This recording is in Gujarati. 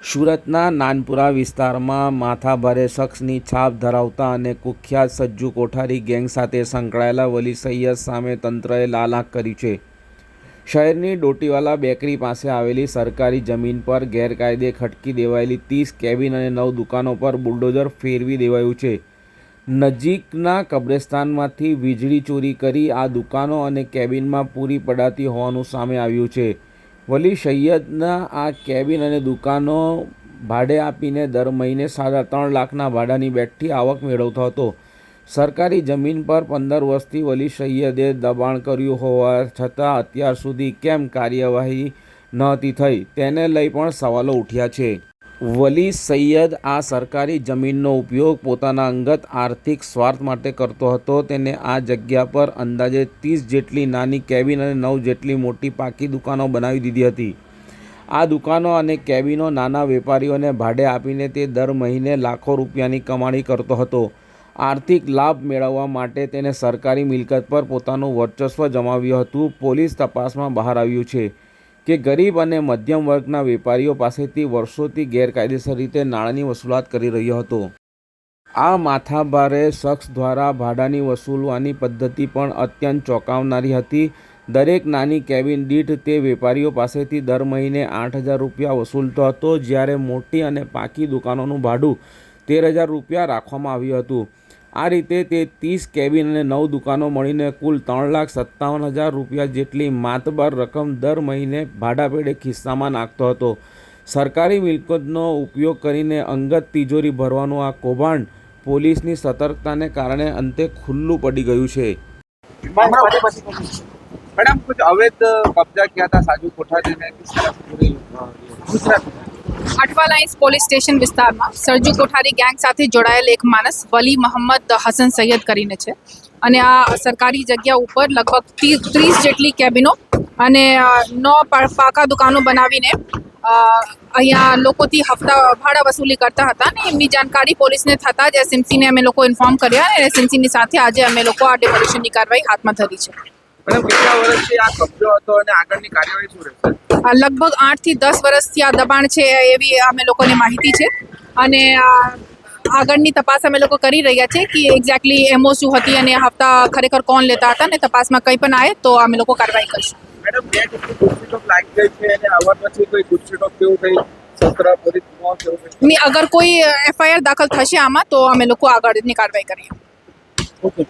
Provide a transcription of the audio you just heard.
સુરતના નાનપુરા વિસ્તારમાં માથાભારે શખ્સની છાપ ધરાવતા અને કુખ્યાત સજ્જુ કોઠારી ગેંગ સાથે સંકળાયેલા વલી સૈયદ સામે તંત્રએ લાલ આંખ કરી છે। શહેરની ડોટીવાલા બેકરી પાસે આવેલી સરકારી જમીન પર ગેરકાયદે ખટકી દેવાયેલી 30 કેબિન અને 9 દુકાનો પર બુલડોઝર ફેરવી દેવાયું છે। નજીકના કબ્રસ્તાનમાંથી વીજળી ચોરી કરી આ દુકાનો અને કેબિનમાં પૂરી પડાતી હોવાનું સામે આવ્યું છે। વલી સૈયદના આ કેબિન અને દુકાનો ભાડે આપીને દર મહિને 3.5 લાખના ભાડાની બેઠી આવક મેળવતો હતો। સરકારી જમીન પર 15 વર્ષથી વલી સૈયદે દબાણ કર્યું હોવા છતાં અત્યાર સુધી કેમ કાર્યવાહી નહોતી થઈ તેને લઈ પણ સવાલો ઉઠ્યા છે। વલી સૈયદ આ સરકારી જમીનનો ઉપયોગ પોતાના અંગત આર્થિક સ્વાર્થ માટે કરતો હતો। તેને આ જગ્યા પર અંદાજે 30 જેટલી નાની કેબિન અને 9 જેટલી મોટી પાકી દુકાનો બનાવી દીધી હતી। આ દુકાનો અને કેબિનો નાના વેપારીઓને ભાડે આપીને તે દર મહિને લાખો રૂપિયાની કમાણી કરતો હતો। આર્થિક લાભ મેળવવા માટે તેને સરકારી મિલકત પર પોતાનું વર્ચસ્વ જમાવ્યું હતું। પોલીસ તપાસમાં બહાર આવ્યું છે કે ગરીબ અને મધ્યમ વર્ગના વેપારીઓ પાસેથી વર્ષોથી ગેરકાયદેસર રીતે નાણાંની વસૂલાત કરી રહ્યો હતો। આ માથાભારે શખ્સ દ્વારા ભાડાની વસૂલવાની પદ્ધતિ પણ અત્યંત ચોંકાવનારી હતી। દરેક નાની કેબિન દીઠ તે વેપારીઓ પાસેથી દર મહિને 8,000 રૂપિયા વસૂલતો હતો, જ્યારે મોટી અને પાકી દુકાનોનું ભાડું 13,000 રૂપિયા રાખવામાં આવ્યું હતું। આ રીતે તે 30 કેબિન અને 9 દુકાનો મળીને કુલ 3,57,000 રૂપિયા જેટલી માતબર રકમ દર મહિને ભાડા પેડે ખિસ્સામાં નાખતો હતો। સરકારી મિલકતનો ઉપયોગ કરીને અંગત તિજોરી ભરવાનું આ કૌભાંડ પોલીસની સતર્કતાને કારણે અંતે ખુલ્લું પડી ગયું છે। मैडम कुछ अवैध कब्जा किया था साजू कोठारी ने, किस तरह से पूरी Gujarat Athwa lines police station विસ્તારમાં સરજુ કોઠારી ગેંગ સાથે જોડાયેલ એક માણસ વલી મોહમ્મદ હસન સૈયદ કરીને છે અને આ સરકારી જગ્યા ઉપર લગભગ 30 જેટલી કેબિનો અને 9 પાકા દુકાનો બનાવીને અહીંયા લોકોથી હપ્તા ભાડા વસૂલી કરતા હતા અને એમની જાણકારી પોલીસને થતાં જ એસએમસીને અમે લોકો ઇન્ફોર્મ કર્યા અને એસએમસીની સાથે આજે અમે લોકો આ ડિમોલિશનની કાર્યવાહી હાથમાં ધરી છે। मैडम કેટલા વર્ષથી આ કબજો હતો અને આગળની કાર્યવાહી શું રહેશે? લગભગ 8 થી 10 વર્ષથી આ દબાણ છે એવી અમે લોકોને માહિતી છે અને આગળની તપાસ અમે લોકો કરી રહ્યા છે કે એક્ઝેક્ટલી એમઓ શું હતી અને હપ્તા ખરેખર કોણ લેતા હતા અને તપાસમાં કંઈ પણ આવે તો અમે લોકો કાર્યવાહી કરીશું। મેડમ બે કેટલી ગુસ્સીટોક લાગી ગઈ છે અને આવર પછી કોઈ ગુસ્સીટોક કેવું થઈ સત્ર પોલીસ કેવું થઈ નહીં, અગર કોઈ એફઆઈઆર દાખલ થશે આમાં તો અમે લોકો આગળની કાર્યવાહી કરીએ। ઓકે।